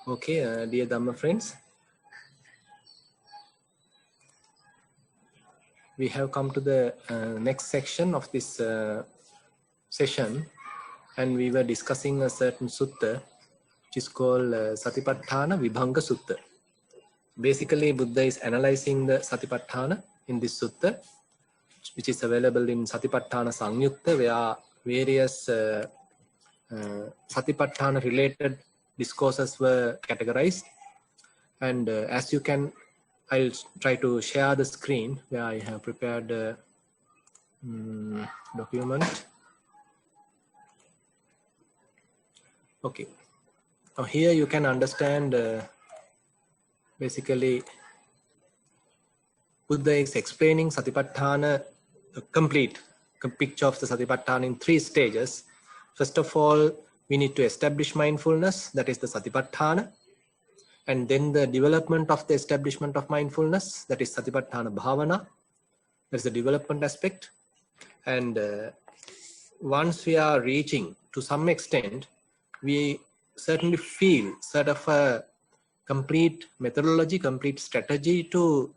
Okay, dear Dhamma friends, we have come to the next section of this session, and we were discussing a certain sutta which is called Satipatthana Vibhanga Sutta. Basically, Buddha is analyzing the Satipatthana in this sutta, which is available in Satipatthana Samyukta, where various Satipatthana related discourses were categorized. And as you can, I'll try to share the screen where I have prepared a document. Okay, now here you can understand basically Buddha is explaining Satipatthana, the complete picture of the Satipatthana in 3 stages. First of all, we need to establish mindfulness, that is the Satipatthana. And then the development of the establishment of mindfulness, that is Satipatthana Bhavana. That's the development aspect. And once we are reaching to some extent, we certainly feel sort of a complete methodology, complete strategy to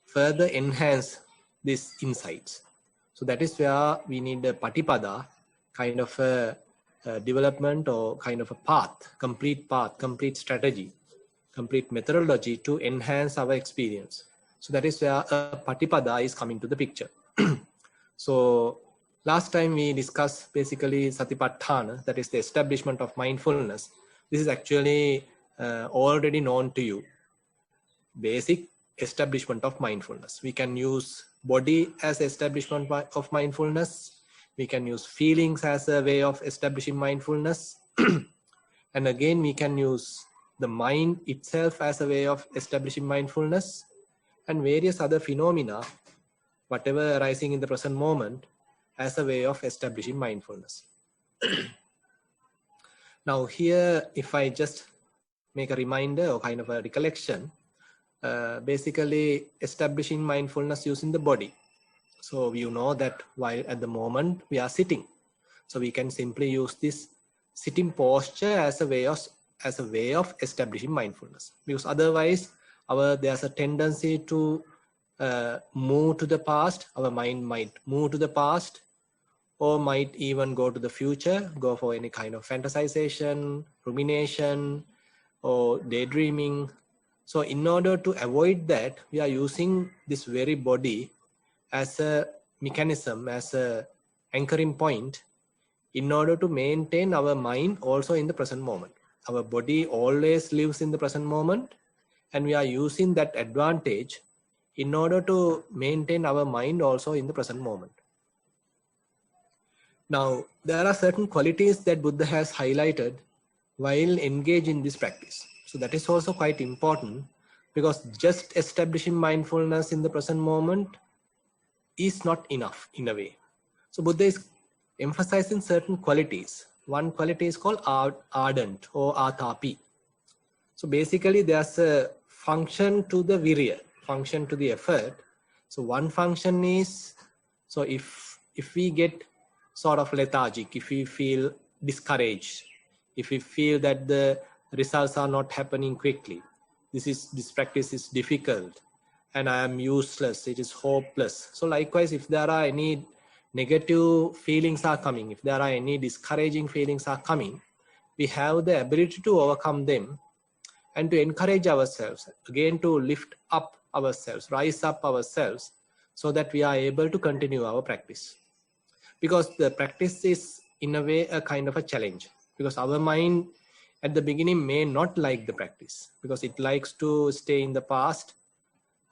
further enhance these insights. So that is where we need a patipada, kind of a development or kind of a path, complete strategy, complete methodology to enhance our experience. So that is where a patipada is coming to the picture. So last time we discussed basically Satipatthana, that is the establishment of mindfulness. This is actually already known to you. Basic establishment of mindfulness. We can use body as establishment of mindfulness. We can use feelings as a way of establishing mindfulness. And again, we can use the mind itself as a way of establishing mindfulness, and various other phenomena, whatever arising in the present moment, as a way of establishing mindfulness. Now here, if I just make a reminder or kind of a recollection, basically establishing mindfulness using the body. So you know that while at the moment we are sitting, so we can simply use this sitting posture as a way of establishing mindfulness, because otherwise there's a tendency to move to the past. Our mind might move to the past, or might even go to the future, go for any kind of fantasization, rumination, or daydreaming. So in order to avoid that, we are using this very body as a mechanism, as a anchoring point, in order to maintain our mind also in the present moment. Our body always lives in the present moment, and we are using that advantage in order to maintain our mind also in the present moment. Now, there are certain qualities that Buddha has highlighted while engaged in this practice. So that is also quite important, because just establishing mindfulness in the present moment is not enough in a way. So Buddha is emphasizing certain qualities. One quality is called ardent or atapi. So basically there's a function to the virya, function to the effort. So one function is, so if we get sort of lethargic, if we feel discouraged, if we feel that the results are not happening quickly, this practice is difficult, and I am useless, it is hopeless. So likewise, if there are any negative feelings are coming, if there are any discouraging feelings are coming, we have the ability to overcome them and to encourage ourselves, again to lift up ourselves, rise up ourselves, so that we are able to continue our practice. Because the practice is in a way a kind of a challenge, because our mind at the beginning may not like the practice, because it likes to stay in the past,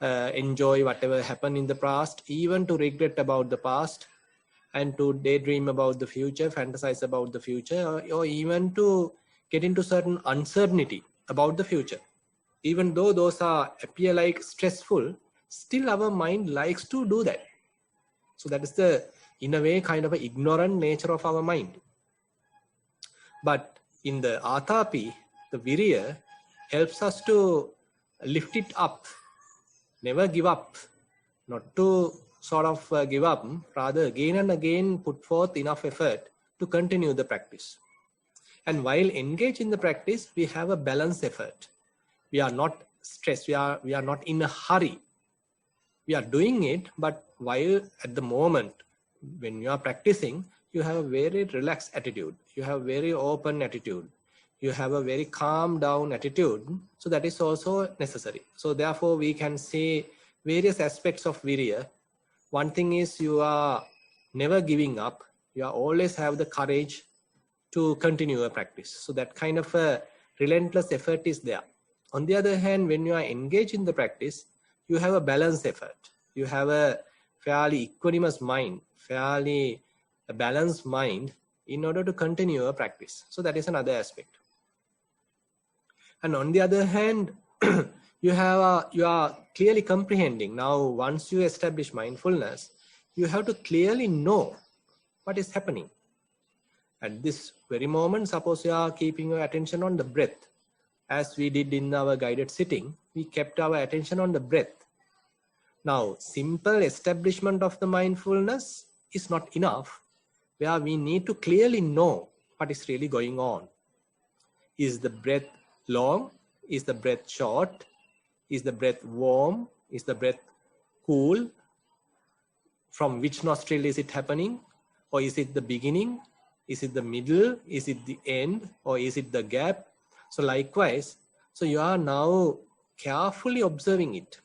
enjoy whatever happened in the past, even to regret about the past, and to daydream about the future, fantasize about the future, or even to get into certain uncertainty about the future. Even though those appear like stressful, still our mind likes to do that. So that is the, in a way, kind of an ignorant nature of our mind. But in the atapi, the virya helps us to lift it up, never give up, not to sort of give up, rather again and again put forth enough effort to continue the practice. And while engaged in the practice, we have a balanced effort. We are not stressed. We are not in a hurry. We are doing it, but while at the moment when you are practicing, you have a very relaxed attitude. You have a very open attitude. You have a very calm down attitude. So that is also necessary. So therefore, we can see various aspects of virya. One thing is you are never giving up. You are always have the courage to continue a practice. So that kind of a relentless effort is there. On the other hand, when you are engaged in the practice, you have a balanced effort. You have a fairly equanimous mind, fairly a balanced mind in order to continue a practice. So that is another aspect. And on the other hand, you are clearly comprehending. Now, once you establish mindfulness, you have to clearly know what is happening. At this very moment, suppose you are keeping your attention on the breath. As we did in our guided sitting, we kept our attention on the breath. Now, simple establishment of the mindfulness is not enough, where we need to clearly know what is really going on. Is the breath long? Is the breath short? Is the breath warm? Is the breath cool? From which nostril is it happening? Or is it the beginning? Is it the middle? Is it the end? Or is it the gap? So likewise, so you are now carefully observing it.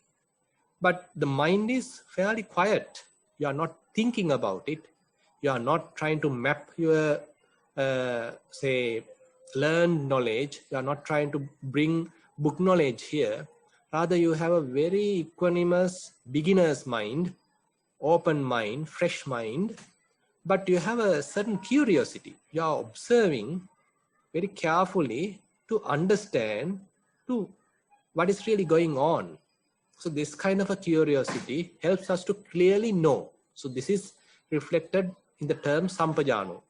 But the mind is fairly quiet. You are not thinking about it. You are not trying to map your, say, learned knowledge. You are not trying to bring book knowledge here. Rather, you have a very equanimous beginner's mind, open mind, fresh mind. But you have a certain curiosity. You are observing very carefully to understand to what is really going on. So this kind of a curiosity helps us to clearly know. So this is reflected in the term sampajano.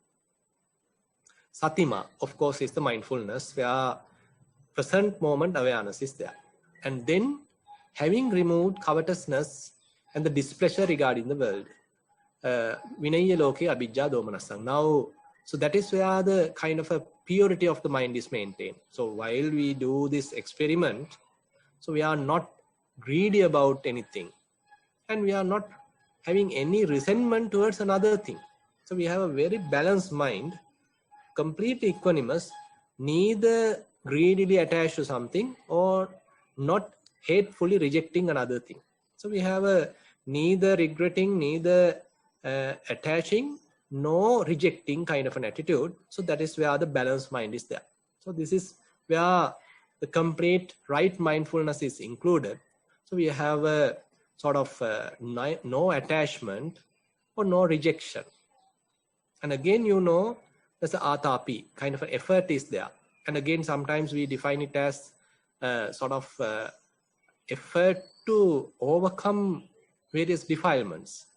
Satima, of course, is the mindfulness where present moment awareness is there. And then having removed covetousness and the displeasure regarding the world. Vinaya loke abhijja domanasang. Now, so that is where the kind of a purity of the mind is maintained. So while we do this experiment, so we are not greedy about anything. And we are not having any resentment towards another thing. So we have a very balanced mind, completely equanimous, neither greedily attached to something or not hatefully rejecting another thing. So we have a neither regretting, neither attaching, no rejecting kind of an attitude. So that is where the balanced mind is there. So this is where the complete right mindfulness is included. So we have a sort of no attachment or no rejection. And again, you know, there's an atapi, kind of an effort is there. And again, sometimes we define it as sort of effort to overcome various defilements.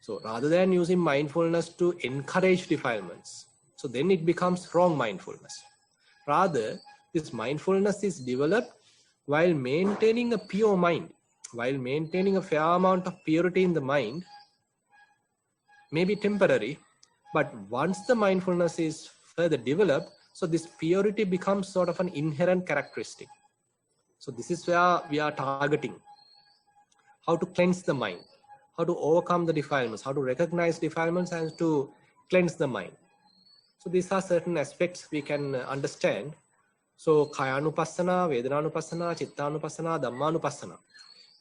So rather than using mindfulness to encourage defilements, so then it becomes wrong mindfulness. Rather, this mindfulness is developed while maintaining a pure mind, while maintaining a fair amount of purity in the mind, maybe temporary, but once the mindfulness is further developed, so this purity becomes sort of an inherent characteristic. So this is where we are targeting how to cleanse the mind, how to overcome the defilements, how to recognize defilements and to cleanse the mind. So these are certain aspects we can understand. So kayanupassana, vedananupassana, chittanupassana, dhammanupassana.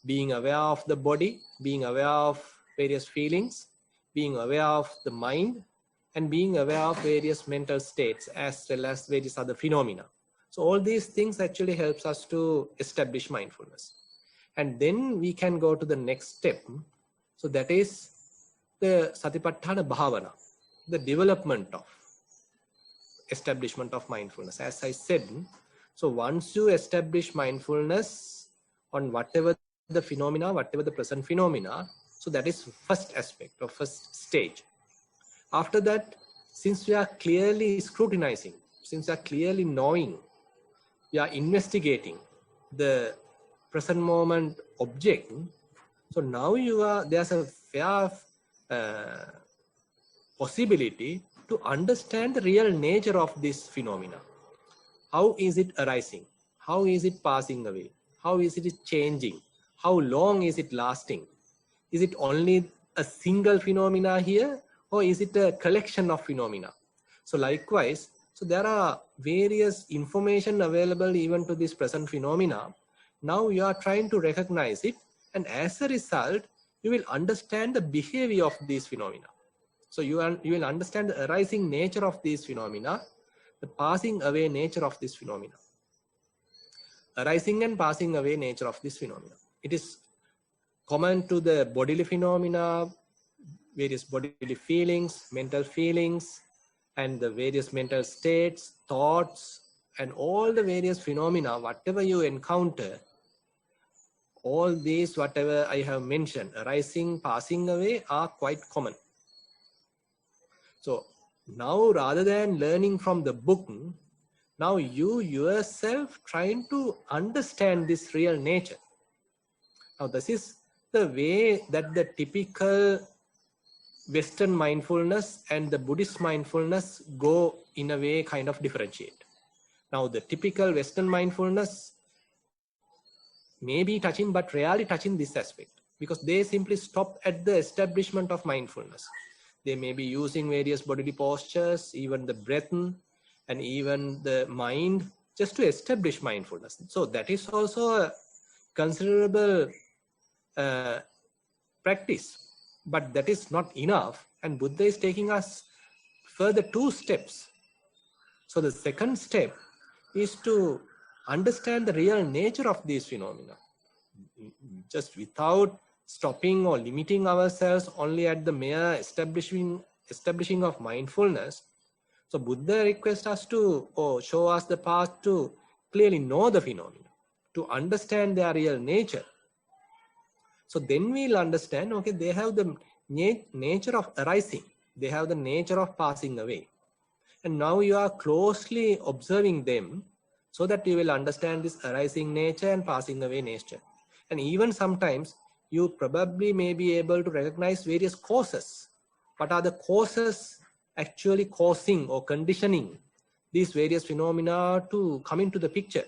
Being aware of the body, being aware of various feelings, being aware of the mind, and being aware of various mental states as well as various other phenomena. So all these things actually helps us to establish mindfulness. And then we can go to the next step. So that is the Satipatthana Bhavana, the development of establishment of mindfulness. As I said, so once you establish mindfulness on whatever the phenomena, whatever the present phenomena, so that is first aspect or first stage. After that, since we are clearly scrutinizing, since we are clearly knowing, we are investigating the present moment object, so now there's a fair possibility to understand the real nature of this phenomena. How is it arising? How is it passing away? How is it changing? How long is it lasting? Is it only a single phenomena here, or is it a collection of phenomena? So likewise, so there are various information available even to this present phenomena. Now you are trying to recognize it, and as a result, you will understand the behavior of these phenomena. So you will understand the arising nature of these phenomena, the passing away nature of this phenomena. Arising and passing away nature of this phenomena. It is common to the bodily phenomena, various bodily feelings, mental feelings, and the various mental states, thoughts, and all the various phenomena, whatever you encounter, all these, whatever I have mentioned, arising, passing away, are quite common. So now, rather than learning from the book, now you yourself trying to understand this real nature. Now this is the way that the typical Western mindfulness and the Buddhist mindfulness go in a way kind of differentiate. Now the typical Western mindfulness may be touching but rarely touching this aspect, because they simply stop at the establishment of mindfulness. They may be using various bodily postures, even the breath and even the mind, just to establish mindfulness. So that is also a considerable practice, but that is not enough, and Buddha is taking us further 2 steps. So the second step is to understand the real nature of these phenomena, just without stopping or limiting ourselves only at the mere establishing of mindfulness. So Buddha requests us to, or show us the path to clearly know the phenomena, to understand their real nature. So then we'll understand, okay, they have the nature of arising, they have the nature of passing away. And now you are closely observing them so that you will understand this arising nature and passing away nature. And even sometimes you probably may be able to recognize various causes. What are the causes actually causing or conditioning these various phenomena to come into the picture?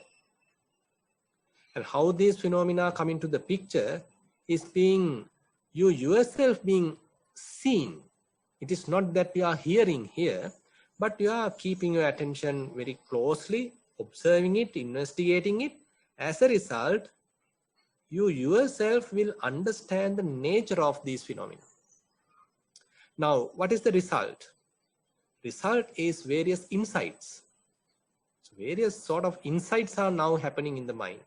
And how these phenomena come into the picture is being, you yourself being seen. It is not that you are hearing here, but you are keeping your attention very closely, observing it, investigating it. As a result, you yourself will understand the nature of these phenomena. Now, what is the result? Result is various insights. So various sort of insights are now happening in the mind.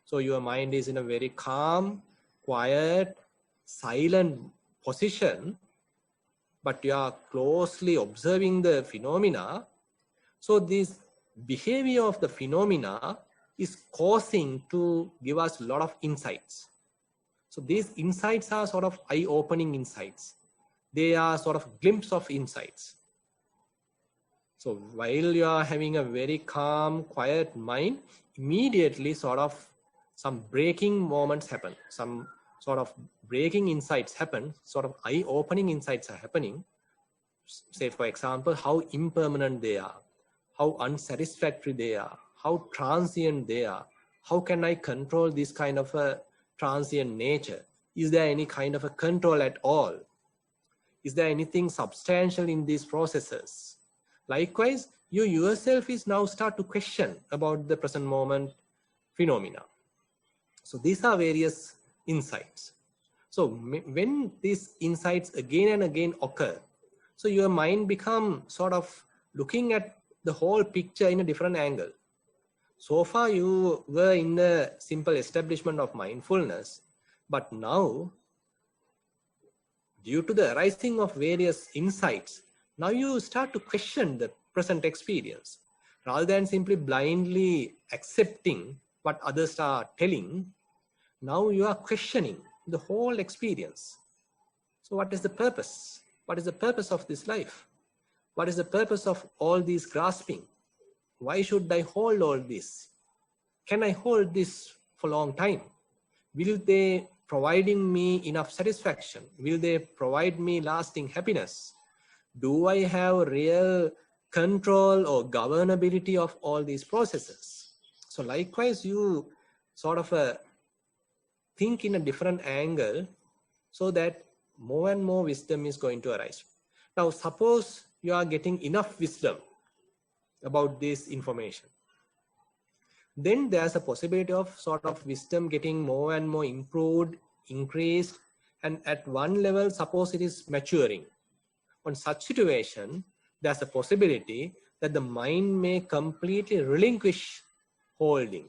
So your mind is in a very calm, quiet, silent position, but you are closely observing the phenomena. So this behavior of the phenomena is causing to give us a lot of insights. So these insights are sort of eye-opening insights. They are sort of glimpse of insights. So while you are having a very calm, quiet mind, immediately sort of some breaking moments happen, some sort of breaking insights happen, sort of eye-opening insights are happening. Say, for example, how impermanent they are, how unsatisfactory they are, how transient they are. How can I control this kind of a transient nature? Is there any kind of a control at all? Is there anything substantial in these processes? Likewise, you yourself is now start to question about the present moment phenomena. So these are various insights. So when these insights again and again occur, so your mind become sort of looking at the whole picture in a different angle. So far you were in the simple establishment of mindfulness, but now, due to the arising of various insights, now you start to question the present experience. Rather than simply blindly accepting what others are telling, now you are questioning the whole experience. So what is the purpose? What is the purpose of this life? What is the purpose of all these grasping? Why should I hold all this? Can I hold this for a long time? Will they providing me enough satisfaction? Will they provide me lasting happiness? Do I have real control or governability of all these processes? So likewise, you sort of think in a different angle so that more and more wisdom is going to arise. Now, suppose you are getting enough wisdom about this information. Then there's a possibility of sort of wisdom getting more and more improved, increased, and at one level, suppose it is maturing. On such situation, there's a possibility that the mind may completely relinquish holding.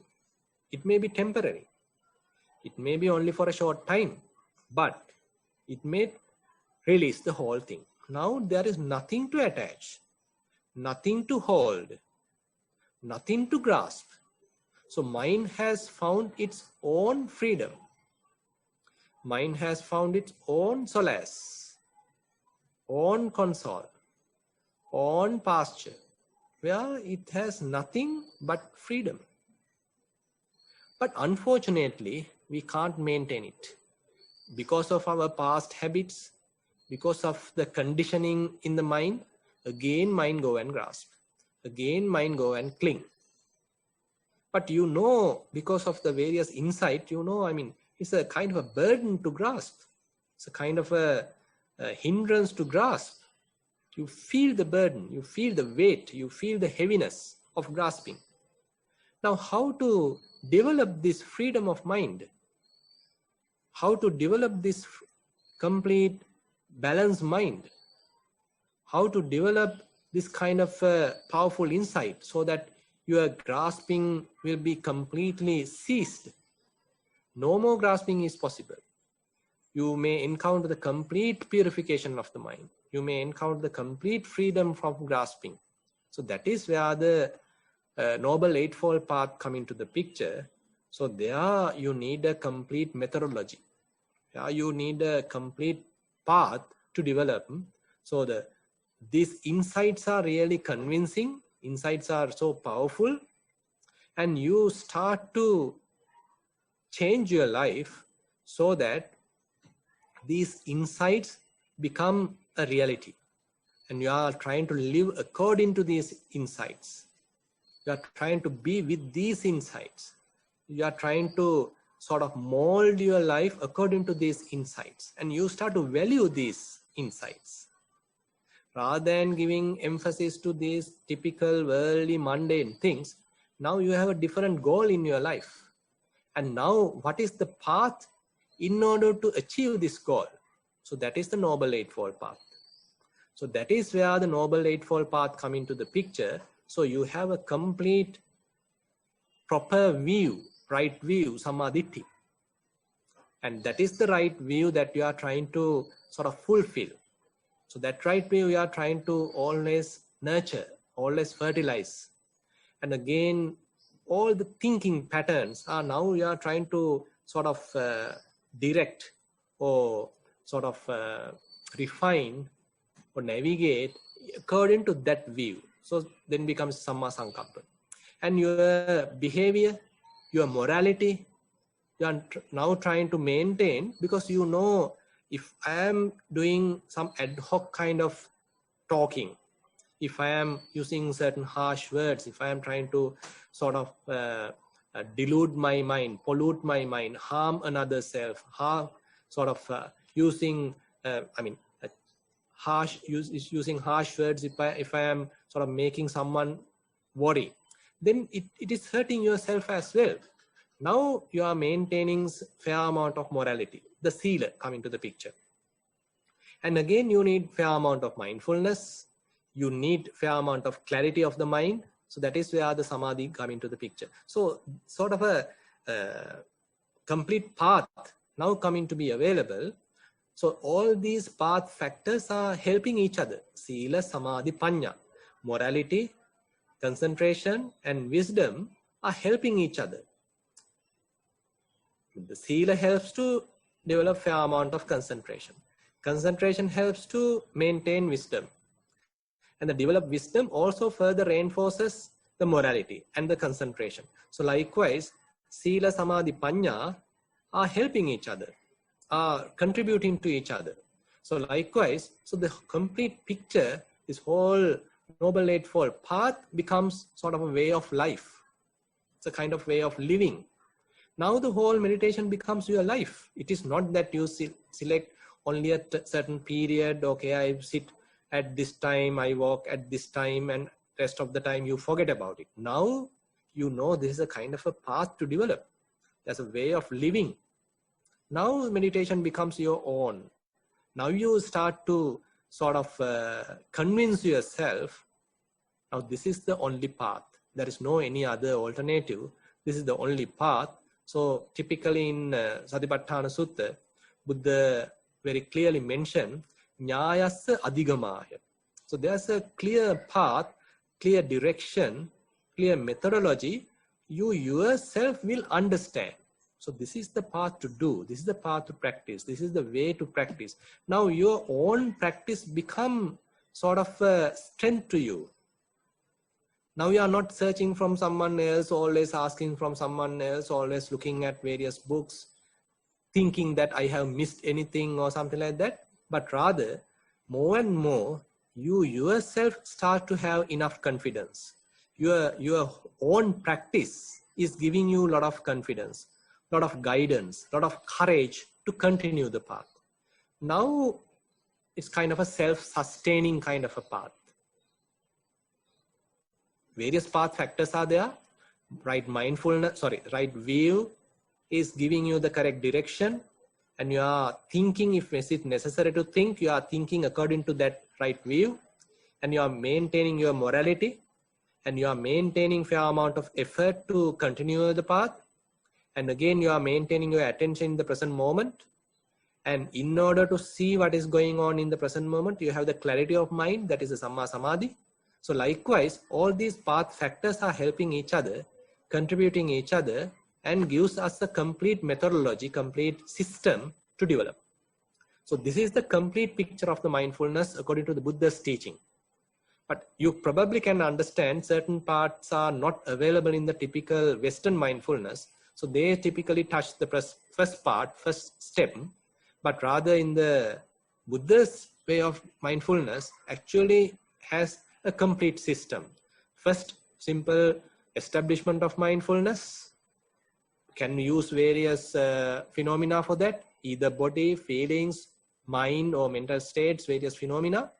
It may be temporary. It may be only for a short time, but it may release the whole thing. Now there is nothing to attach, nothing to hold, nothing to grasp. So mind has found its own freedom. Mind has found its own solace, own console, own pasture, where it has nothing but freedom. But unfortunately, we can't maintain it because of our past habits, because of the conditioning in the mind. Again, mind go and grasp. Again, mind go and cling. But you know, because of the various insight, you know, I mean, it's a kind of a burden to grasp. It's a kind of a hindrance to grasp. You feel the burden, you feel the weight, you feel the heaviness of grasping. Now, how to develop this freedom of mind? How to develop this complete balanced mind? How to develop this kind of powerful insight so that your grasping will be completely ceased? No more grasping is possible. You may encounter the complete purification of the mind. You may encounter the complete freedom from grasping. So that is where the Noble Eightfold Path come into the picture. So there you need a complete methodology. There you need a complete path to develop. So these insights are really convincing. Insights are so powerful. And you start to change your life so that these insights become a reality. And you are trying to live according to these insights. You are trying to be with these insights. You are trying to sort of mold your life according to these insights. And you start to value these insights. Rather than giving emphasis to these typical worldly mundane things, now you have a different goal in your life. And now what is the path in order to achieve this goal? So that is the Noble Eightfold Path. So that is where the Noble Eightfold Path come into the picture. So you have a complete proper view, right view, samadhi. And that is the right view that you are trying to sort of fulfill. So that right view you are trying to always nurture, always fertilize. And again, all the thinking patterns are now you are trying to sort of direct or sort of refine or navigate according to that view. So then becomes Samma Sankappa. And your behavior, your morality, you are now trying to maintain, because you know, if I am doing some ad hoc kind of talking, if I am using certain harsh words, if I am trying to sort of delude my mind, pollute my mind, harm another self, harm, sort of using, using harsh words, if I am sort of making someone worry, then it is hurting yourself as well. Now you are maintaining fair amount of morality, the sila come into the picture. And again, you need fair amount of mindfulness. You need fair amount of clarity of the mind. So that is where the samadhi come into the picture. So sort of a complete path now coming to be available. So all these path factors are helping each other. Sila, samadhi, panya. Morality, concentration and wisdom are helping each other. The sila helps to develop fair amount of concentration. Concentration helps to maintain wisdom. And the developed wisdom also further reinforces the morality and the concentration. So likewise, sila, samadhi, panya are helping each other, are contributing to each other. So likewise, so the complete picture, this whole Noble Eightfold Path becomes sort of a way of life. It's a kind of way of living. Now the whole meditation becomes your life. It is not that you select only a certain period. Okay, I sit at this time, I walk at this time, and rest of the time you forget about it. Now you know this is a kind of a path to develop. There's a way of living. Now meditation becomes your own. Now you start to sort of convince yourself, now this is the only path. There is no any other alternative. This is the only path. So typically in Satipatthana Sutta, Buddha very clearly mentioned Nyayassa Adhigamaya. So there's a clear path, clear direction, clear methodology. You yourself will understand. So this is the path to do. This is the path to practice. This is the way to practice. Now your own practice become sort of a strength to you. Now you are not searching from someone else, always asking from someone else, always looking at various books, thinking that I have missed anything or something like that. But rather, more and more, you yourself start to have enough confidence. Your own practice is giving you a lot of confidence, a lot of guidance, a lot of courage to continue the path. Now it's kind of a self-sustaining kind of a path. Various path factors are there. Right view is giving you the correct direction, and you are thinking, if it is necessary to think, you are thinking according to that right view, and you are maintaining your morality, and you are maintaining fair amount of effort to continue the path, and again you are maintaining your attention in the present moment. And in order to see what is going on in the present moment, you have the clarity of mind, that is the Samma Samadhi. So likewise, all these path factors are helping each other, contributing each other, and gives us a complete methodology, complete system to develop. So this is the complete picture of the mindfulness according to the Buddha's teaching. But you probably can understand certain parts are not available in the typical Western mindfulness. So they typically touch the first step, but rather in the Buddha's way of mindfulness actually has a complete system. First, simple establishment of mindfulness. Can use various phenomena for that, either body, feelings, mind or mental states, various phenomena.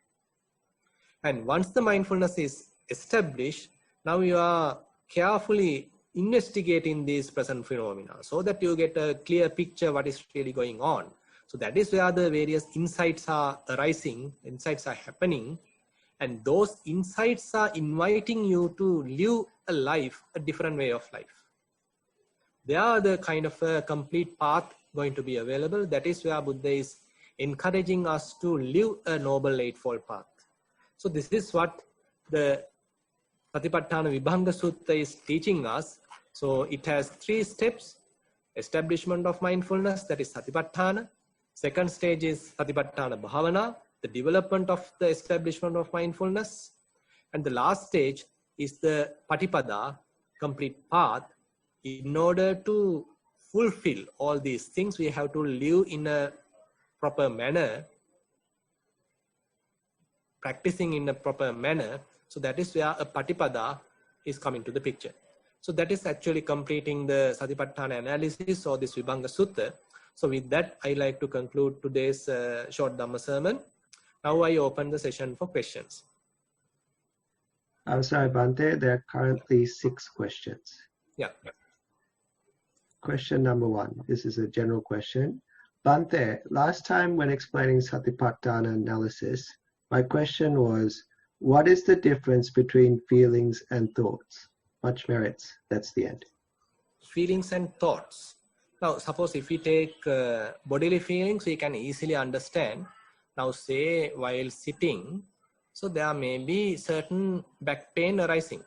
And once the mindfulness is established, now you are carefully investigating these present phenomena so that you get a clear picture what is really going on. So that is where the various insights are arising, insights are happening, and those insights are inviting you to live a life, a different way of life. They are the kind of a complete path going to be available. That is where Buddha is encouraging us to live a Noble Eightfold Path. So this is what the Satipatthana Vibhanga Sutta is teaching us. So it has 3 steps. Establishment of mindfulness, that is Satipatthana. Second stage is Satipatthana Bhavana, the development of the establishment of mindfulness. And the last stage is the Patipada, complete path. In order to fulfill all these things, we have to live in a proper manner, practicing in a proper manner. So that is where a Patipada is coming to the picture. So that is actually completing the Satipatthana analysis or this Vibhanga Sutta. So with that, I like to conclude today's short Dhamma sermon. Now I open the session for questions. I'm sorry, Bhante, there are currently 6 questions. Yeah. Question number 1. This is a general question. Bhante, last time when explaining Satipatthana analysis, my question was, what is the difference between feelings and thoughts? Much merits. That's the end. Feelings and thoughts. Now, suppose if we take bodily feelings, we can easily understand. Now, say while sitting, so there may be certain back pain arising.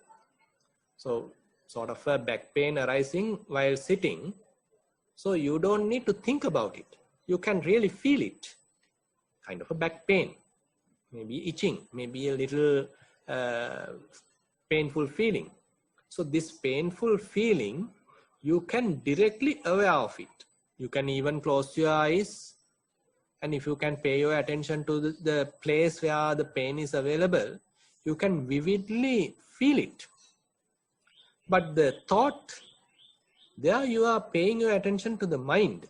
So, sort of a back pain arising while sitting. So, you don't need to think about it. You can really feel it. Kind of a back pain. Maybe itching, maybe a little painful feeling. So, this painful feeling, you can directly aware of it. You can even close your eyes And if you can pay your attention to the place where the pain is available, you can vividly feel it. But the thought, there you are paying your attention to the mind.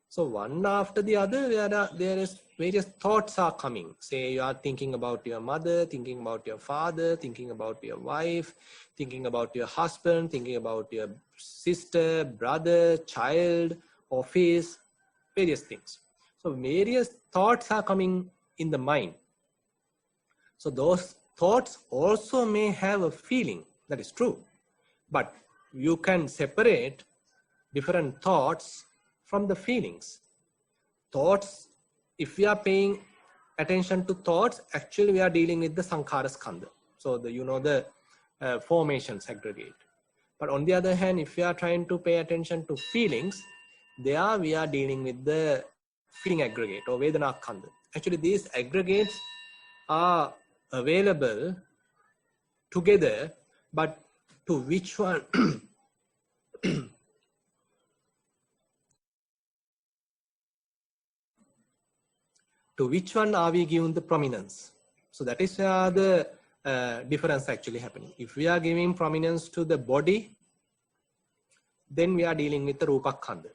So one after the other, there is various thoughts are coming. Say you are thinking about your mother, thinking about your father, thinking about your wife, thinking about your husband, thinking about your sister, brother, child, office, various things. So various thoughts are coming in the mind. So those thoughts also may have a feeling, that is true. But you can separate different thoughts from the feelings. Thoughts, if we are paying attention to thoughts, actually we are dealing with the sankhara skandha. So the formations aggregate. But on the other hand, if we are trying to pay attention to feelings, there we are dealing with the feeling aggregate or vedana skandha. Actually, these aggregates are available together, but to which one to which one are we giving the prominence? So that is where the difference actually happening. If we are giving prominence to the body, then we are dealing with the rupa khanda,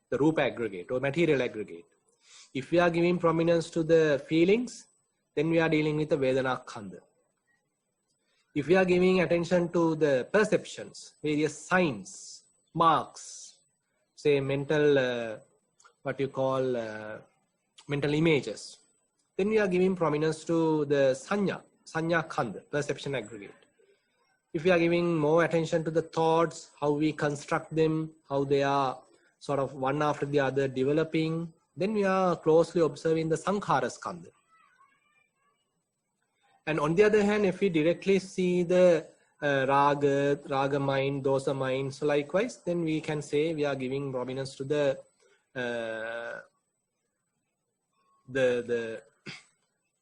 the rupa aggregate or material aggregate. If we are giving prominence to the feelings, then we are dealing with the vedana khanda. If we are giving attention to the perceptions, various signs, marks, say mental, what you call mental images, then we are giving prominence to the sanya khanda, perception aggregate. If we are giving more attention to the thoughts, how we construct them, how they are sort of one after the other developing, then we are closely observing the sankhara skandha. And on the other hand, if we directly see the raga mind, dosa mind, so likewise, then we can say we are giving prominence to the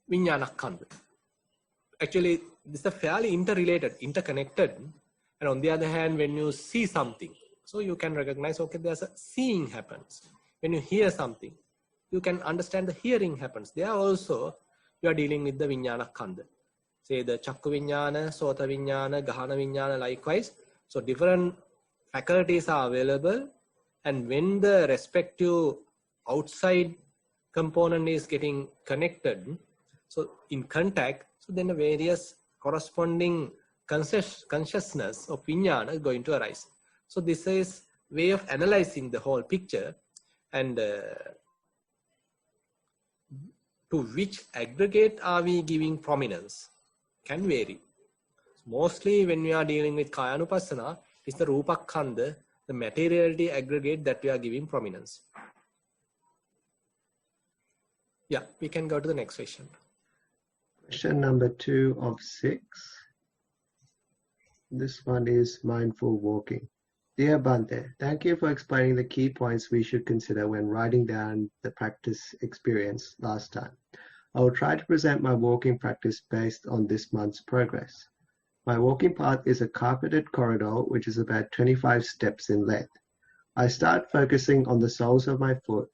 vijnana khanda. Actually, this is fairly interrelated, interconnected. And on the other hand, when you see something, so you can recognize, okay, there's a seeing happens. When you hear something, you can understand the hearing happens. There also, you are dealing with the vijnana khanda. Say the chakku vijnana, sota vijnana, gahana vijnana, likewise. So different faculties are available. And when the respective outside component is getting connected, so in contact, so then the various corresponding consciousness of vijnana is going to arise. So this is way of analyzing the whole picture, and to which aggregate are we giving prominence can vary. Mostly when we are dealing with Kayanupassana, it's the Rupa Khanda, the materiality aggregate that we are giving prominence. Yeah, we can go to the next question. Question number 2 of 6. This one is mindful walking. Dear Bhante, thank you for explaining the key points we should consider when writing down the practice experience last time. I will try to present my walking practice based on this month's progress. My walking path is a carpeted corridor which is about 25 steps in length. I start focusing on the soles of my foot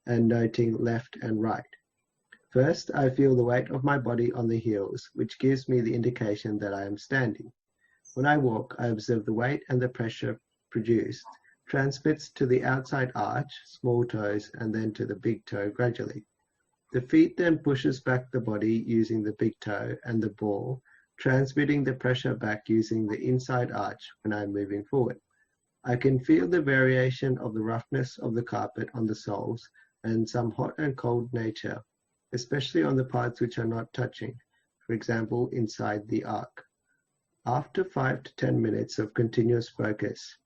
and noting left and right. First, I feel the weight of my body on the heels, which gives me the indication that I am standing. When I walk, I observe the weight and the pressure produced transmits to the outside arch, small toes, and then to the big toe gradually. The feet then pushes back the body using the big toe and the ball, transmitting the pressure back using the inside arch when I'm moving forward. I can feel the variation of the roughness of the carpet on the soles and some hot and cold nature, especially on the parts which are not touching, for example, inside the arc. After 5 to 10 minutes of continuous focus,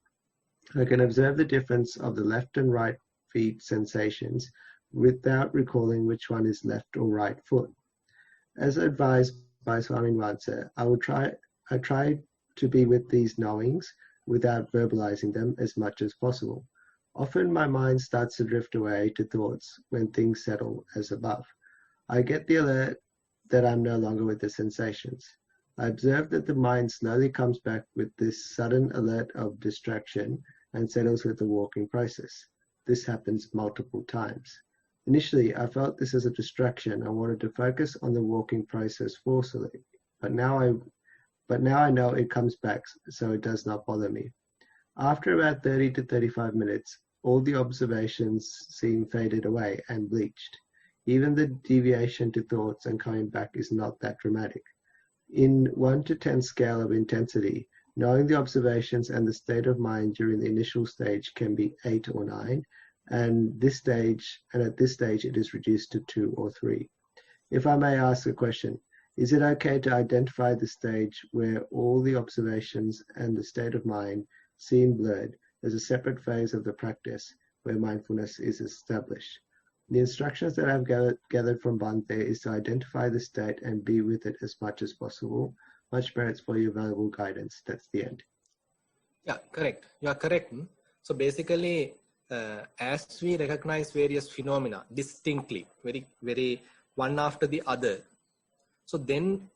I can observe the difference of the left and right feet sensations without recalling which one is left or right foot. As advised by Swami Vansa, I try to be with these knowings without verbalizing them as much as possible. Often my mind starts to drift away to thoughts when things settle as above. I get the alert that I'm no longer with the sensations. I observe that the mind slowly comes back with this sudden alert of distraction and settles with the walking process. This happens multiple times. Initially, I felt this as a distraction. I wanted to focus on the walking process forcefully, but now I know it comes back, so it does not bother me. After about 30 to 35 minutes, all the observations seem faded away and bleached. Even the deviation to thoughts and coming back is not that dramatic. In 1 to 10 scale of intensity, knowing the observations and the state of mind during the initial stage can be 8 or 9, and at this stage it is reduced to 2 or 3. If I may ask a question, is it okay to identify the stage where all the observations and the state of mind seem blurred as a separate phase of the practice where mindfulness is established? The instructions that I've gathered from Bhante is to identify the state and be with it as much as possible. Much merits for your valuable guidance. That's the end. Yeah, correct. You are correct. So basically, as we recognize various phenomena distinctly, very one after the other, so then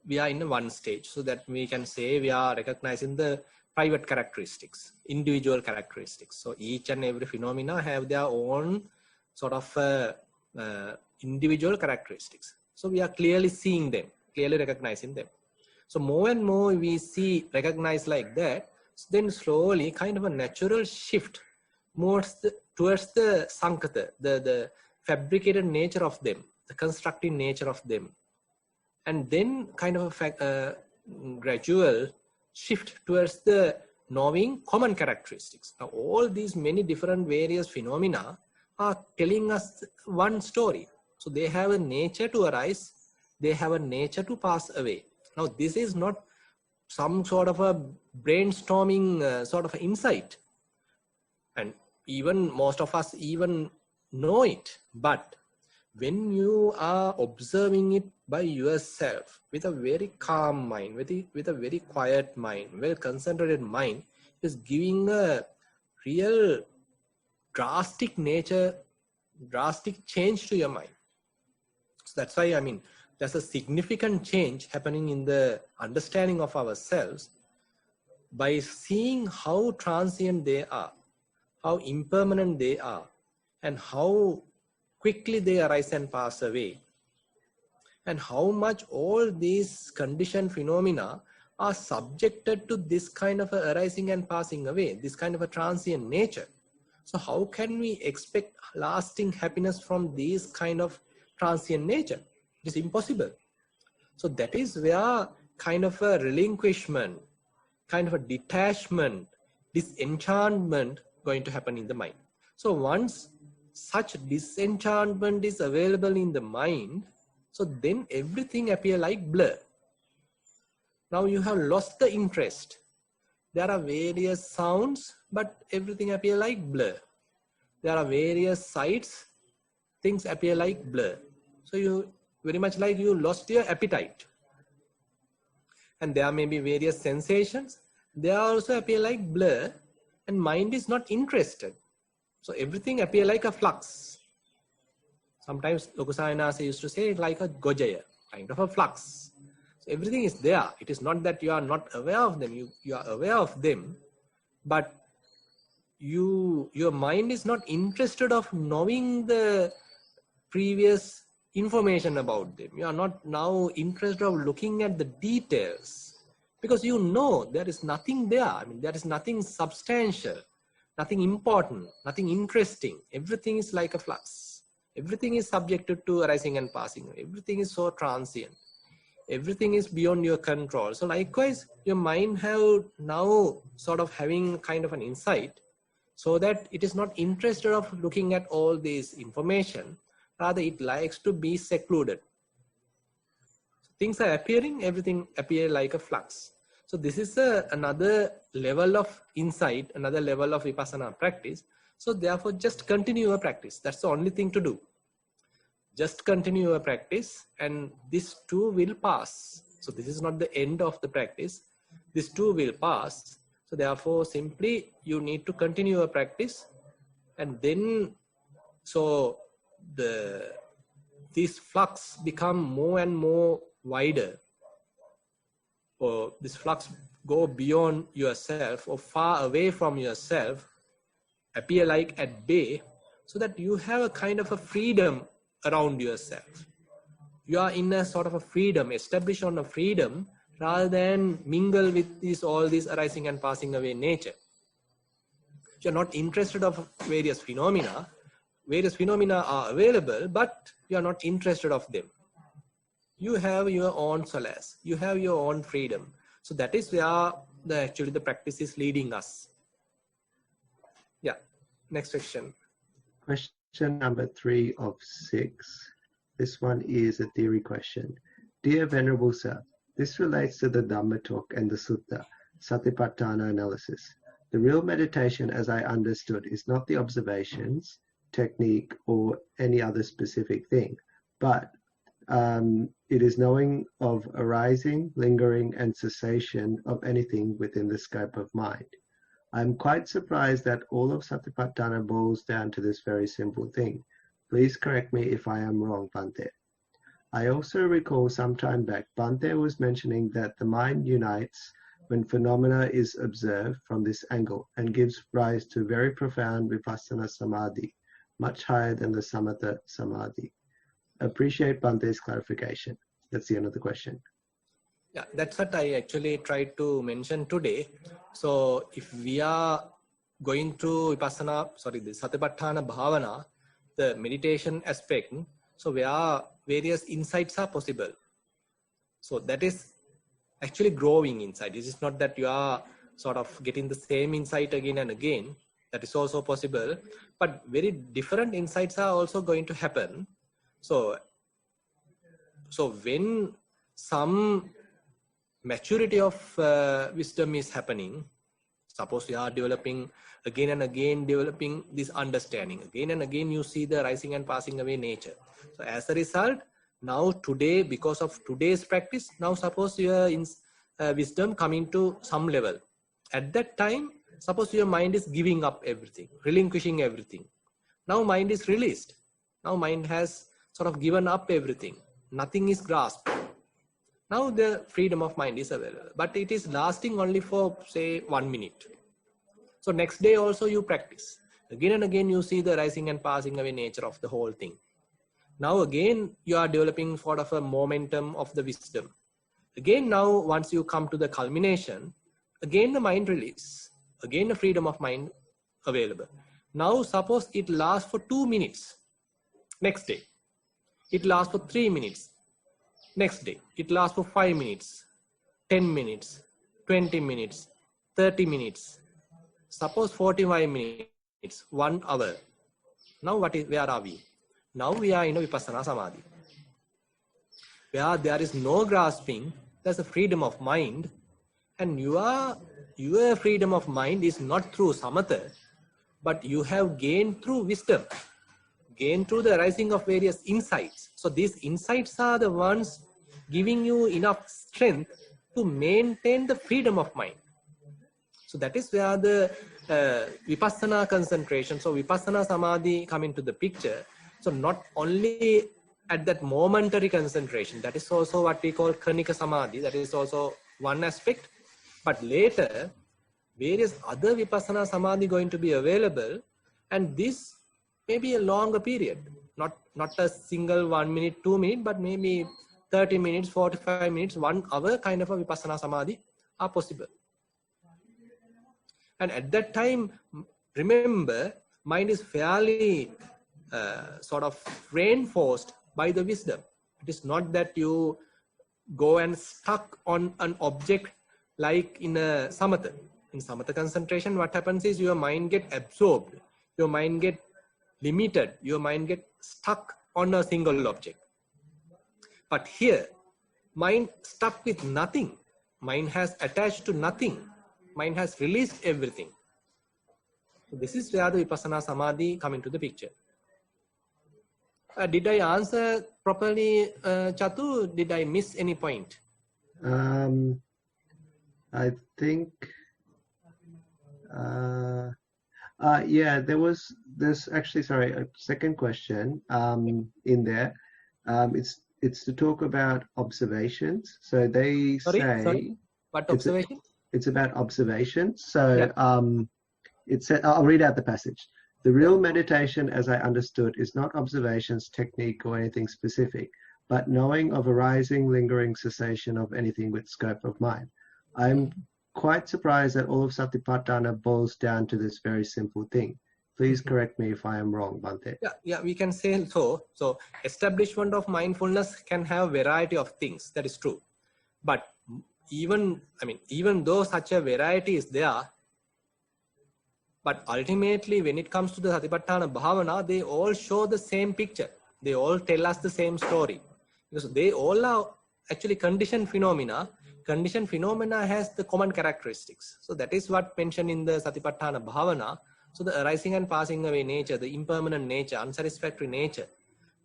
we are in one stage, so that we can say we are recognizing the private characteristics, individual characteristics. So each and every phenomena have their own sort of individual characteristics. So we are clearly seeing them, clearly recognizing them. So more and more we recognize like that, then slowly kind of a natural shift towards the sankata, the fabricated nature of them, the constructive nature of them. And then kind of a gradual shift towards the knowing common characteristics. Now all these many different various phenomena are telling us one story. So they have a nature to arise, they have a nature to pass away. Now this is not some sort of a brainstorming sort of insight, and even most of us even know it, but when you are observing it by yourself with a very calm mind, with a very quiet mind, well concentrated mind, is giving a real drastic change to your mind. So that's why, I mean, there's a significant change happening in the understanding of ourselves by seeing how transient they are, how impermanent they are, and how quickly they arise and pass away, and how much all these conditioned phenomena are subjected to this kind of a arising and passing away, this kind of a transient nature. So how can we expect lasting happiness from this kind of transient nature? It is impossible. So that is where kind of a relinquishment, kind of a detachment, disenchantment going to happen in the mind. So once such disenchantment is available in the mind, so then everything appears like blur. Now you have lost the interest. There are various sounds, but everything appears like blur. There are various sights, things appear like blur. So you very much like you lost your appetite. And there may be various sensations, they also appear like blur, and mind is not interested. So everything appears like a flux. Sometimes Lokusayanasa used to say it like a gojaya, kind of a flux. So everything is there. It is not that you are not aware of them. You are aware of them, but your mind is not interested of knowing the previous information about them. You are not now interested of looking at the details, because you know there is nothing there. I mean, there is nothing substantial, nothing important, nothing interesting. Everything is like a flux. Everything is subjected to arising and passing. Everything is so transient. Everything is beyond your control. So likewise, your mind have now sort of having kind of an insight, so that it is not interested of looking at all this information. Rather, it likes to be secluded. So things are appearing, everything appear like a flux. So this is another level of insight, another level of vipassana practice. So therefore, just continue your practice. That's the only thing to do. Just continue your practice, and this too will pass. So this is not the end of the practice. This too will pass. So therefore, simply you need to continue your practice, and then so this flux become more and more wider, or this flux go beyond yourself or far away from yourself, appear like at bay, so that you have a kind of a freedom around yourself. You are in a sort of a freedom, established on a freedom, rather than mingle with all this arising and passing away nature. You're not interested of various phenomena. Various phenomena are available, but you are not interested of them. You have your own solace. You have your own freedom. So that is where actually the practice is leading us. Yeah. Next question. Question number 3 of 6. This one is a theory question. Dear Venerable Sir, this relates to the Dhamma talk and the Sutta, Satipatthana analysis. The real meditation, as I understood, is not the observations, technique, or any other specific thing, but it is knowing of arising, lingering, and cessation of anything within the scope of mind. I'm quite surprised that all of Satipatthana boils down to this very simple thing. Please correct me if I am wrong, Bhante. I also recall some time back, Bhante was mentioning that the mind unites when phenomena is observed from this angle and gives rise to very profound vipassana samadhi, much higher than the samatha samadhi. Appreciate Bhante's clarification. That's the end of the question. Yeah, that's what I actually tried to mention today. So if we are going through the Satipatthana Bhavana, the meditation aspect, so where various insights are possible. So that is actually growing insight. It is not that you are sort of getting the same insight again and again. That is also possible. But very different insights are also going to happen. So when some maturity of wisdom is happening, suppose you are developing again and again, developing this understanding, again and again you see the rising and passing away nature. So as a result, now today, because of today's practice, now suppose your wisdom coming to some level. At that time, suppose your mind is giving up everything, relinquishing everything. Now mind is released. Now mind has sort of given up everything. Nothing is grasped. Now the freedom of mind is available, but it is lasting only for say 1 minute. So next day also you practice. Again and again you see the rising and passing away nature of the whole thing. Now again you are developing sort of a momentum of the wisdom. Again now once you come to the culmination, again the mind release. Again the freedom of mind available. Now suppose it lasts for 2 minutes. Next day. It lasts for 3 minutes. Next day, it lasts for 5 minutes, 10 minutes, 20 minutes, 30 minutes. Suppose 45 minutes, 1 hour. Now where are we? Now we are in a vipassana samadhi. Where there is no grasping, there's a freedom of mind. And your freedom of mind is not through samatha, but you have gained through wisdom. Gain through the arising of various insights. So these insights are the ones giving you enough strength to maintain the freedom of mind. So that is where the vipassana concentration, so vipassana samadhi come into the picture. So not only at that momentary concentration, that is also what we call kanika samadhi, that is also one aspect. But later, various other vipassana samadhi going to be available, and this maybe a longer period, not a single 1 minute, 2 minutes, but maybe 30 minutes, 45 minutes, 1 hour kind of a vipassana samadhi are possible. And at that time, remember, mind is fairly sort of reinforced by the wisdom. It is not that you go and stuck on an object like in a samatha. In samatha concentration, what happens is your mind get absorbed, your mind get limited, your mind get stuck on a single object. But here, mind stuck with nothing. Mind has attached to nothing. Mind has released everything. So this is where the vipassana samadhi come into the picture. Did I answer properly, Chatu? Did I miss any point? I think... yeah, there's actually, sorry, a second question in there. It's to talk about observations. So they say... What observation? It's about observations. So it said, I'll read out the passage. The real meditation, as I understood, is not observations, technique, or anything specific, but knowing of arising, lingering cessation of anything with scope of mind. I'm quite surprised that all of Satipatthana boils down to this very simple thing. Please correct me if I am wrong, Bhante. Yeah, we can say so. So establishment of mindfulness can have a variety of things. That is true. But even though such a variety is there, but ultimately when it comes to the Satipatthana Bhavana, they all show the same picture. They all tell us the same story. Because they all are actually conditioned phenomena. Conditioned phenomena has the common characteristics. So that is what mentioned in the Satipatthana Bhavana. So the arising and passing away nature, the impermanent nature, unsatisfactory nature,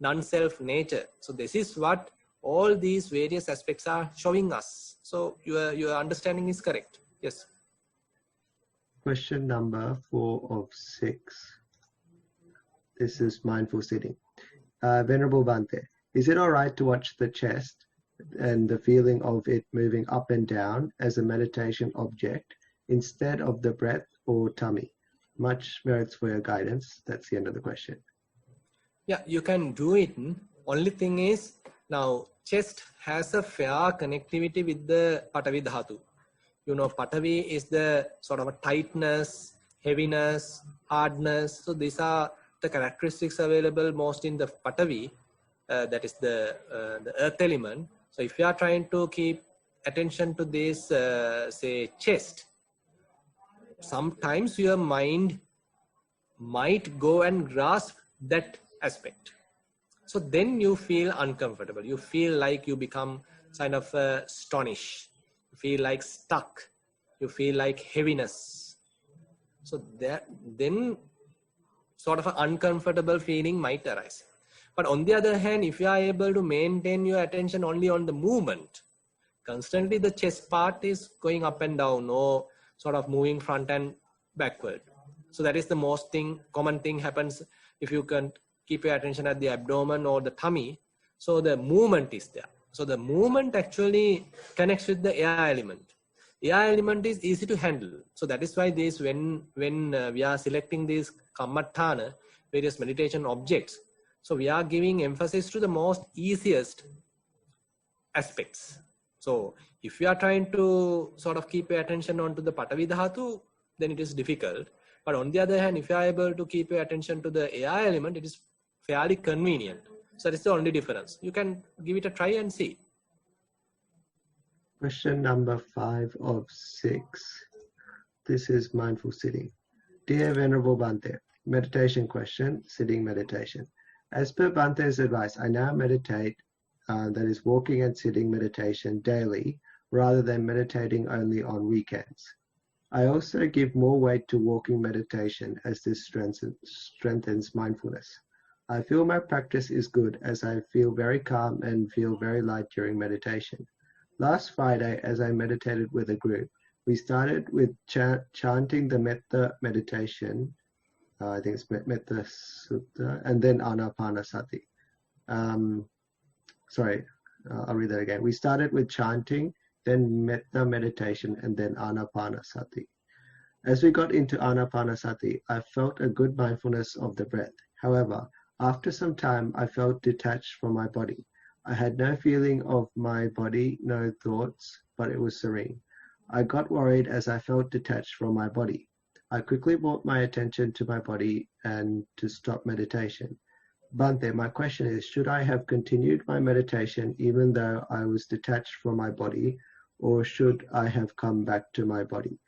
non-self nature. So this is what all these various aspects are showing us. So your understanding is correct. Yes. Question number 4 of 6. This is mindful sitting. Venerable Bhante, is it all right to watch the chest and the feeling of it moving up and down as a meditation object instead of the breath or tummy? Much merits for your guidance. That's the end of the question. Yeah, you can do it. Only thing is, now chest has a fair connectivity with the Patavi Dhatu. You know, Patavi is the sort of a tightness, heaviness, hardness. So these are the characteristics available most in the Patavi, that is the earth element. So if you are trying to keep attention to this, say, chest, sometimes your mind might go and grasp that aspect. So then you feel uncomfortable. You feel like you become kind of astonished. You feel like stuck. You feel like heaviness. So then sort of an uncomfortable feeling might arise. But on the other hand, if you are able to maintain your attention only on the movement, constantly the chest part is going up and down or sort of moving front and backward. So that is the most common thing happens if you can keep your attention at the abdomen or the tummy. So the movement is there. So the movement actually connects with the air element. Air element is easy to handle. So that is why this, when we are selecting these kammatthana, various meditation objects, so we are giving emphasis to the most easiest aspects. So if you are trying to sort of keep your attention onto the Patavi Dhatu, then it is difficult. But on the other hand, if you are able to keep your attention to the air element, it is fairly convenient. So that is the only difference. You can give it a try and see. Question number 5 of 6. This is mindful sitting. Dear Venerable Bhante, meditation question, sitting meditation. As per Bhante's advice, I now meditate, that is walking and sitting meditation daily, rather than meditating only on weekends. I also give more weight to walking meditation as this strengthens mindfulness. I feel my practice is good as I feel very calm and feel very light during meditation. Last Friday, as I meditated with a group, we started with chanting the Metta meditation, I think it's Metta Sutta, and then Anapanasati. I'll read that again. We started with chanting, then Metta meditation, and then Anapanasati. As we got into Anapanasati, I felt a good mindfulness of the breath. However, after some time, I felt detached from my body. I had no feeling of my body, no thoughts, but it was serene. I got worried as I felt detached from my body. I quickly brought my attention to my body and to stop meditation. Bhante, my question is, should I have continued my meditation even though I was detached from my body, or should I have come back to my body?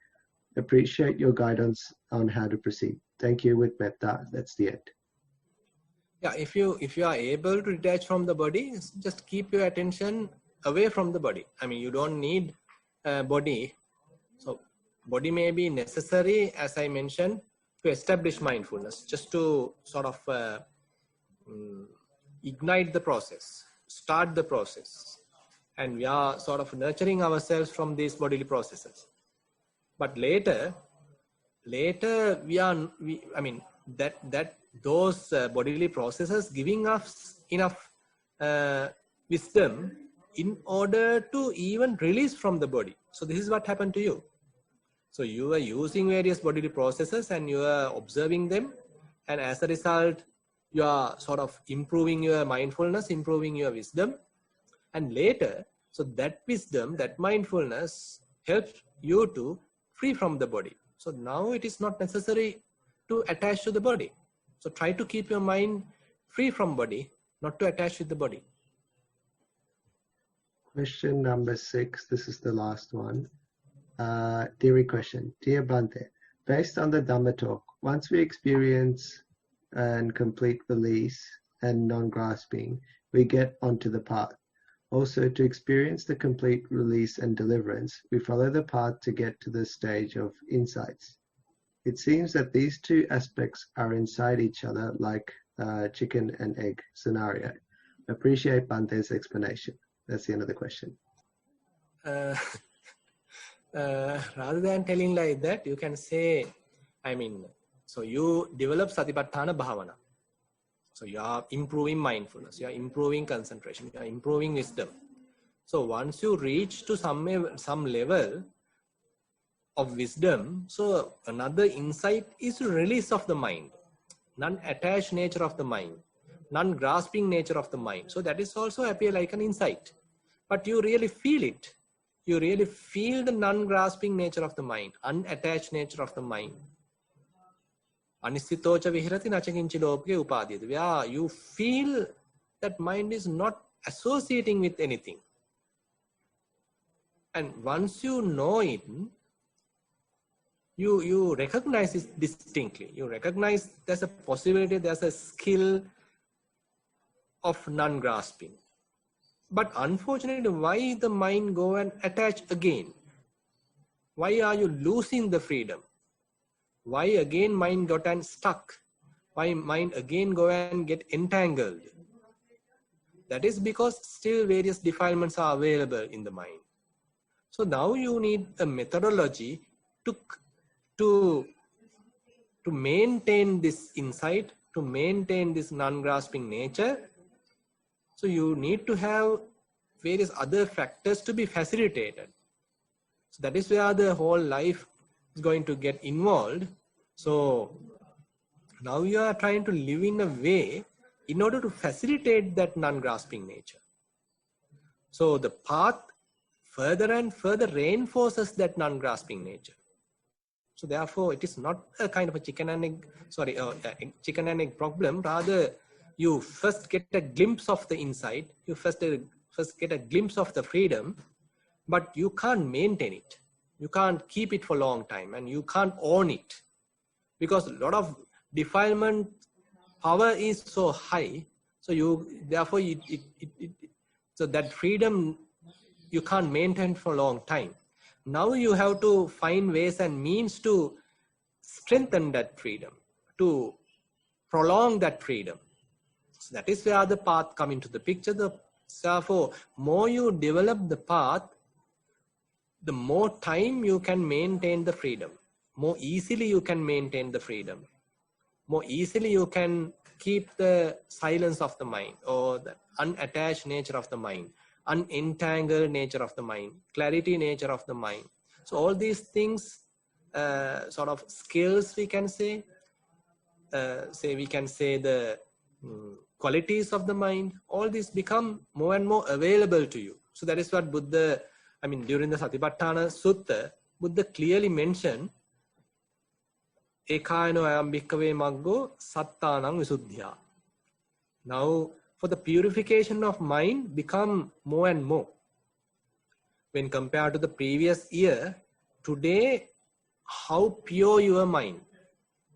Appreciate your guidance on how to proceed. Thank you with metta. That's the end. Yeah, if you are able to detach from the body, just keep your attention away from the body. I mean, you don't need body. So body may be necessary, as I mentioned, to establish mindfulness, just to sort of ignite the process, start the process. And we are sort of nurturing ourselves from these bodily processes. But later those bodily processes giving us enough wisdom in order to even release from the body. So this is what happened to you. So you are using various bodily processes and you are observing them, And as a result, you are sort of improving your mindfulness, improving your wisdom. And later, so that wisdom, that mindfulness helps you to free from the body. So now it is not necessary to attach to the body. So try to keep your mind free from body, not to attach with the body. Question number 6. This is the last one. Theory question. Dear Bhante, based on the Dhamma talk, once we experience and complete release and non-grasping, we get onto the path. Also, to experience the complete release and deliverance, we follow the path to get to the stage of insights. It seems that these two aspects are inside each other like chicken and egg scenario. Appreciate Bhante's explanation. That's the end of the question. Rather than telling like that, you can say, so you develop Satipatthana Bhavana. So you are improving mindfulness, you are improving concentration, you are improving wisdom. So once you reach to some level of wisdom, so another insight is release of the mind, non-attached nature of the mind, non-grasping nature of the mind. So that is also appear like an insight. But you really feel it. You really feel the non-grasping nature of the mind, unattached nature of the mind. Anisthitocha vihirati nachakinchi lopke upadhyate. Where you feel that mind is not associating with anything. And once you know it, you recognize it distinctly. You recognize there's a possibility, there's a skill of non-grasping. But unfortunately, why the mind go and attach again? Why are you losing the freedom? Why again mind got and stuck? Why mind again go and get entangled? That is because still various defilements are available in the mind. So now you need a methodology to maintain this insight, to maintain this non-grasping nature. So you need to have various other factors to be facilitated. So that is where the whole life is going to get involved. So now you are trying to live in a way in order to facilitate that non-grasping nature. So the path further and further reinforces that non-grasping nature. So therefore, it is not a kind of a chicken and egg problem. Rather, you first get a glimpse of the insight. You first get a glimpse of the freedom, but you can't maintain it. You can't keep it for a long time, and you can't own it, because a lot of defilement power is so high. So so that freedom you can't maintain for a long time. Now you have to find ways and means to strengthen that freedom, to prolong that freedom. So that is where the path comes into the picture. Therefore, more you develop the path, the more time you can maintain the freedom. More easily you can maintain the freedom. More easily you can keep the silence of the mind, or the unattached nature of the mind, unentangled nature of the mind, clarity nature of the mind. So all these things, sort of skills we can say, we can say the qualities of the mind, all these become more and more available to you. So that is what Buddha, during the Satipatthana Sutta, Buddha clearly mentioned, Ekayano ayam bhikkhave maggo sattanam visuddhya. Now, for the purification of mind become more and more. When compared to the previous year, today, how pure your mind?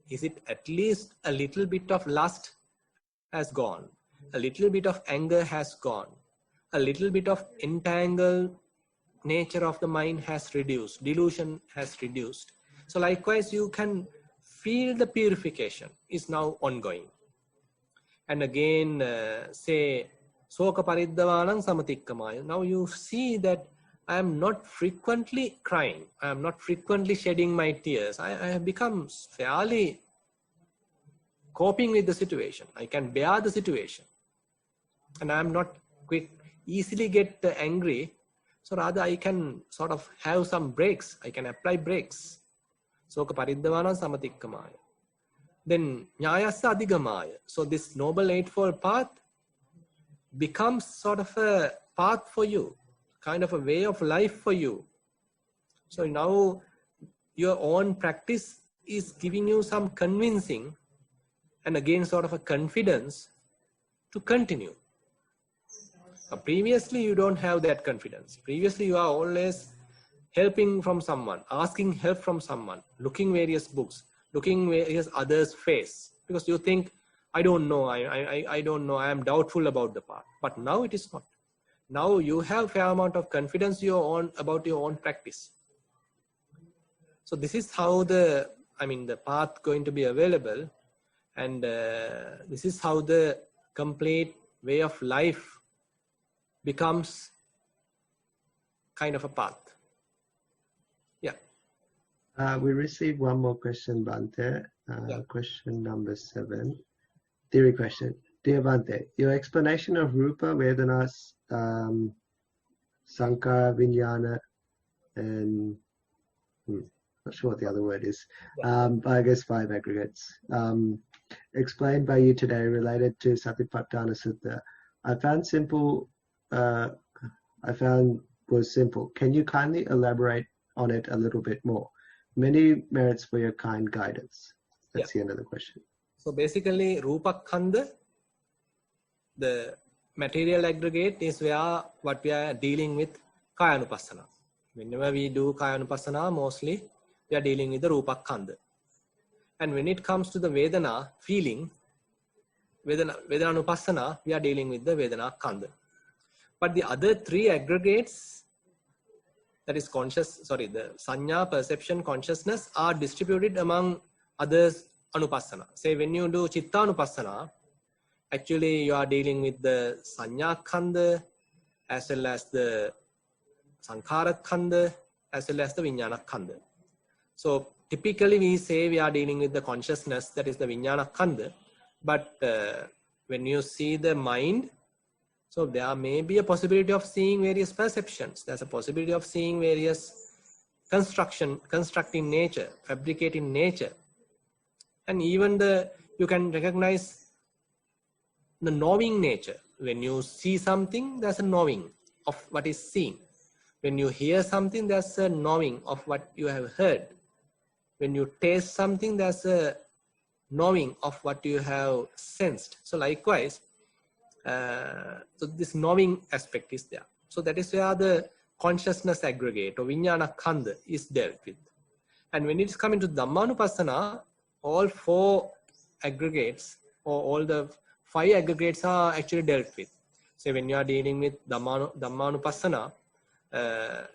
Is it at least a little bit of lust has gone? A little bit of anger has gone? A little bit of entangled nature of the mind has reduced? Delusion has reduced? So likewise, you can feel the purification is now ongoing. And again, say, Soka Pariddavanam Samatikkamaya. Now you see that I am not frequently crying. I am not frequently shedding my tears. I have become fairly coping with the situation. I can bear the situation. And I am not easily get angry. So rather I can sort of have some breaks. I can apply breaks. Soka Pariddavanam Samatikkamaya. then Nyayasa Adhigamaya. So this Noble Eightfold Path becomes sort of a path for you, kind of a way of life for you. So now your own practice is giving you some convincing and again sort of a confidence to continue. Previously you don't have that confidence. Previously you are always helping from someone, asking help from someone, looking various books, looking various others' face, because you think, I don't know, I don't know, I am doubtful about the path. But now it is not. Now you have fair amount of confidence about your own practice. So this is how the path going to be available, and this is how the complete way of life becomes kind of a path. Yeah. We received one more question, Bhante. Yeah. Question number 7. Theory question. Dear Bhante, your explanation of Rupa, Vedana, Sankara, Vijnana, and not sure what the other word is, but I guess 5 aggregates, explained by you today related to Satipatthana Sutta, I found was simple. Can you kindly elaborate on it a little bit more? Many merits for your kind guidance. That's the end of the question. So basically, Rupakkhandha, the material aggregate, is where what we are dealing with Kayanupassana. Whenever we do Kayanupassana, mostly we are dealing with the Rupakkhandha. And when it comes to the Vedana feeling, Vedananupassana, we are dealing with the Vedana-khandha. But the other 3 aggregates, that is the Sanya, perception, consciousness, are distributed among others Anupassana. Say when you do Chitta-anupassana, actually you are dealing with the Sanya-khandha as well as the Sankhara-khandha as well as the Vijnana-khandha. So typically we say we are dealing with the consciousness, that is the Vijnana-khandha. But when you see the mind, so there may be a possibility of seeing various perceptions. There's a possibility of seeing various constructing nature, fabricating nature. And even you can recognize the knowing nature. When you see something, there's a knowing of what is seen. When you hear something, there's a knowing of what you have heard. When you taste something, there's a knowing of what you have sensed. So likewise, so this knowing aspect is there. So that is where the consciousness aggregate or Vijnana-khandha is dealt with. And when it is coming to Dhammanupassana, all 4 aggregates or all the 5 aggregates are actually dealt with. So when you are dealing with Dhammanupassana,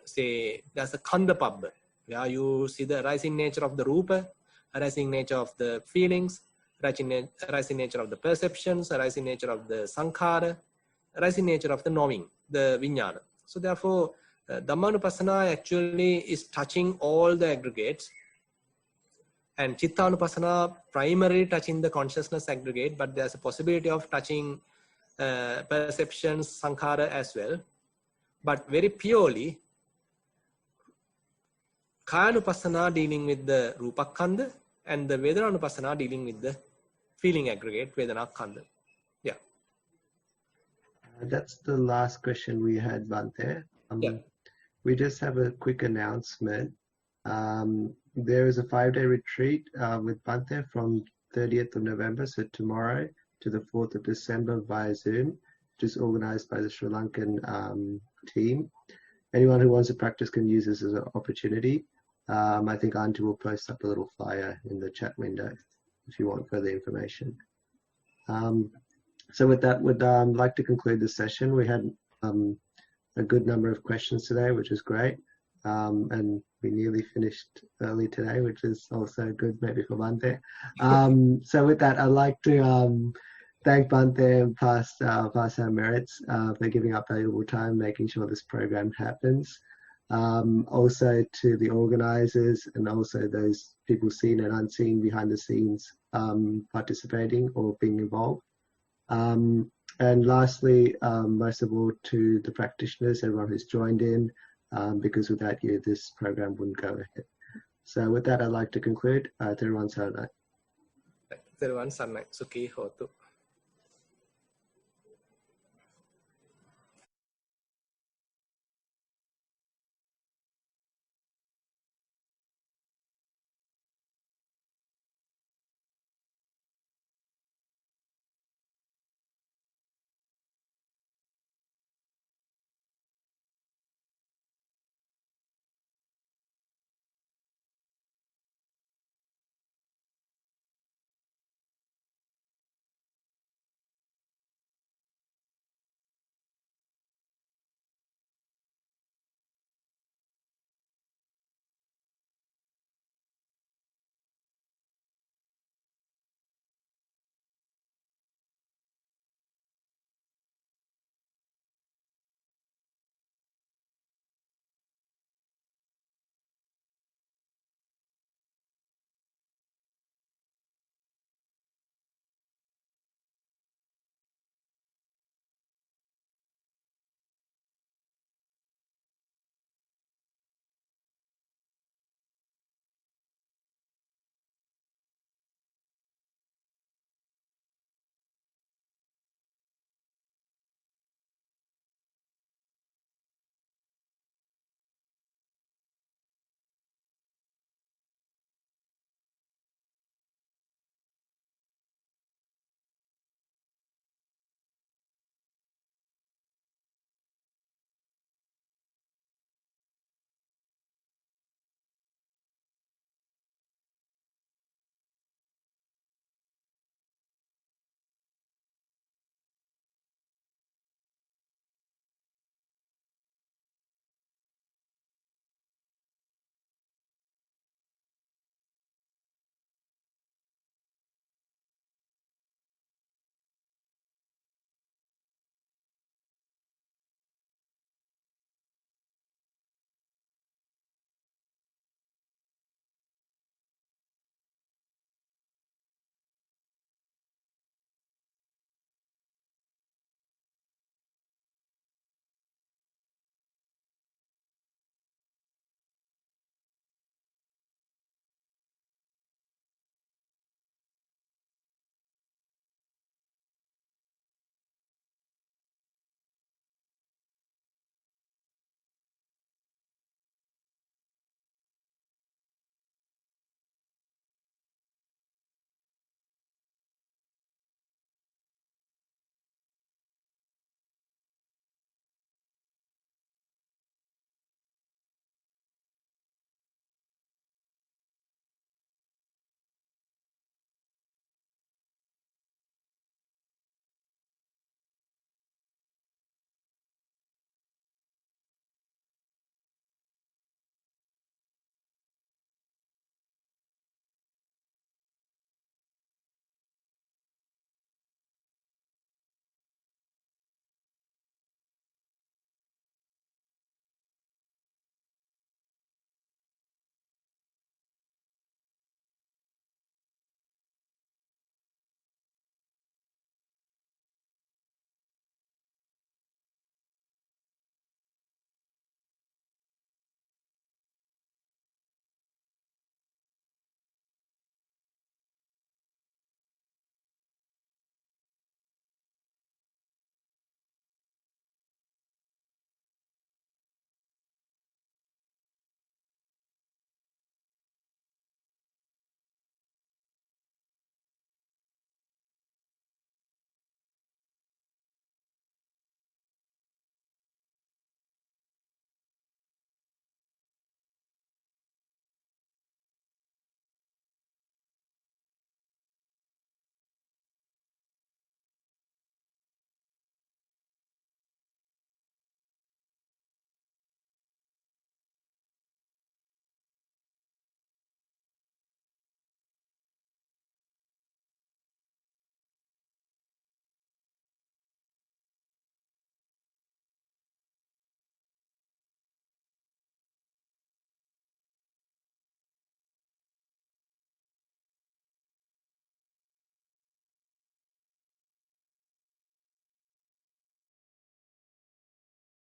say there's a Khandha Pabbha, where you see the arising nature of the Rupa, arising nature of the feelings, arising nature of the perceptions, arising nature of the Sankhara, arising nature of the knowing, the Vijnana. So therefore, Dhammanupassana actually is touching all the aggregates, and Chitta-anupassana primarily touching the consciousness aggregate, but there's a possibility of touching perceptions, Sankhara as well. But very purely, Kayanupassana dealing with the Rupakkhandha, and the Vedananupassana dealing with the feeling aggregate, Vedana-khandha. Yeah. That's the last question we had, Bhante. We just have a quick announcement. There is a 5-day retreat with Bhante from 30th of November, so tomorrow, to the 4th of December via Zoom, which is organized by the Sri Lankan team. Anyone who wants to practice can use this as an opportunity. I think Auntie will post up a little flyer in the chat window if you want further information. So with that, would like to conclude the session. We had a good number of questions today, which is great. And we nearly finished early today, which is also good maybe for Bhante. So with that, I'd like to thank Bhante and pass our merits for giving up valuable time, making sure this program happens. Also to the organizers and also those people seen and unseen behind the scenes participating or being involved. And lastly, most of all, to the practitioners, everyone who's joined in, because without you, this program wouldn't go ahead. So with that, I'd like to conclude. Thero Nissarana. Thero Sannai, Sukhi Hotu.